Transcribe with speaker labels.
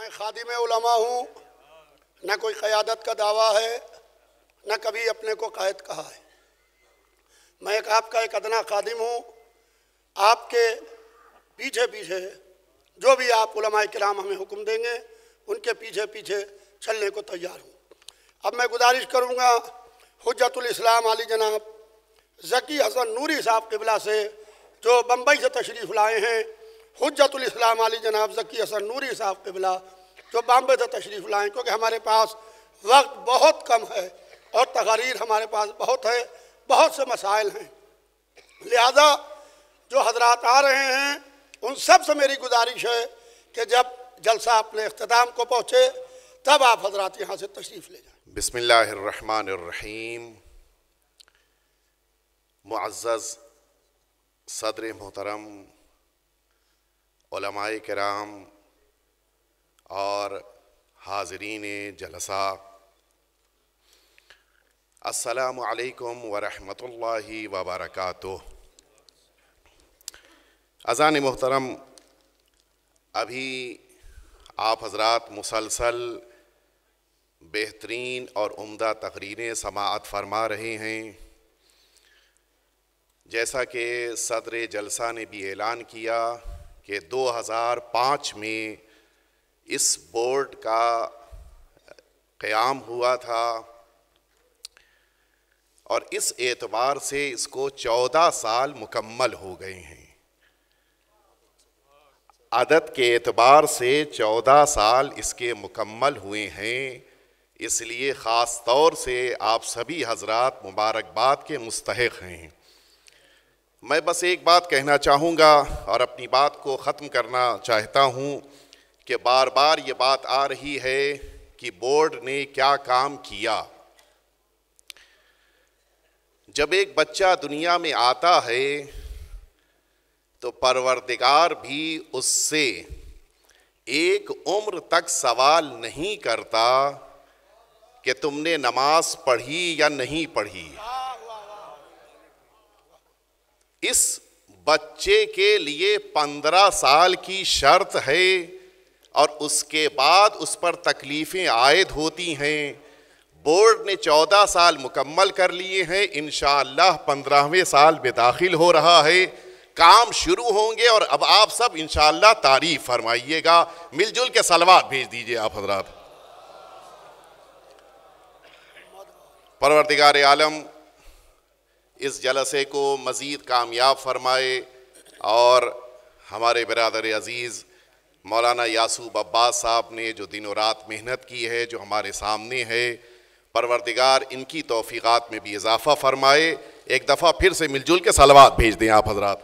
Speaker 1: मैं खादिम उलमा हूँ, न कोई क़यादत का दावा है, न कभी अपने को कायद कहा है। मैं आपका एक अदना खादिम हूँ। आपके पीछे पीछे जो भी आप उलमा किराम हमें हुक्म देंगे, उनके पीछे पीछे चलने को तैयार हूँ। अब मैं गुजारिश करूँगा हुज्जतुल इस्लाम आली जनाब ज़की हसन नूरी साहब क़िबला से, जो बम्बई से तशरीफ़ लाए हैं। हुज्जतुल इस्लाम आली जनाब ज़की हसन नूरी साहब क़िबला जो बम्बई से तशरीफ़ लाएँ, क्योंकि हमारे पास वक्त बहुत कम है और तक़रीर हमारे पास बहुत है, बहुत से मसाइल हैं। लिहाजा जो हजरात आ रहे हैं उन सब से मेरी गुजारिश है कि जब जलसा अपने इख्तिताम को पहुँचे तब आप हजरात यहाँ से तशरीफ़ ले जाएँ।
Speaker 2: बिस्मिल्लाहिर्रहमानिर्रहीम। मुअज़्ज़ज़ सदर मोहतरम, उलमाए किराम और हाज़रीन जलसा, अस्सलामु अलैकुम व रहमतुल्लाहि व बरकातुहू। अज़ान मोहतरम, अभी आप हज़रात मुसलसल बेहतरीन और उम्दा तकरीरें समाअत फरमा रहे हैं। जैसा कि सदर जलसा ने भी ऐलान किया कि 2005 में इस बोर्ड का क़याम हुआ था और इस एतबार से इसको 14 साल मुकम्मल हो गए हैं। अदद के एतबार से 14 साल इसके मुकम्मल हुए हैं। इसलिए ख़ास तौर से आप सभी हजरात मुबारकबाद के मुस्तहिक़ हैं। मैं बस एक बात कहना चाहूँगा और अपनी बात को ख़त्म करना चाहता हूँ कि बार बार ये बात आ रही है कि बोर्ड ने क्या काम किया। जब एक बच्चा दुनिया में आता है तो परवरदिगार भी उससे एक उम्र तक सवाल नहीं करता कि तुमने नमाज पढ़ी या नहीं पढ़ी। इस बच्चे के लिए 15 साल की शर्त है और उसके बाद उस पर तकलीफ़ें आयद होती हैं। बोर्ड ने 14 साल मुकम्मल कर लिए हैं, इंशाअल्लाह 15वें साल में दाखिल हो रहा है, काम शुरू होंगे और अब आप सब इंशाअल्लाह तारीफ़ फरमाइएगा। मिलजुल के सलवात भेज दीजिए आप हजरात। परवरदिगार आलम इस जलसे को मज़ीद कामयाब फरमाए और हमारे बिरादर अज़ीज़ मौलाना यासूब अब्बास साहब ने जो दिनों रात मेहनत की है, जो हमारे सामने है, परवरदिगार इनकी तौफ़ीक़ात में भी इजाफ़ा फरमाए। एक दफ़ा फिर से मिलजुल के सलवात भेज दें आप हजरात।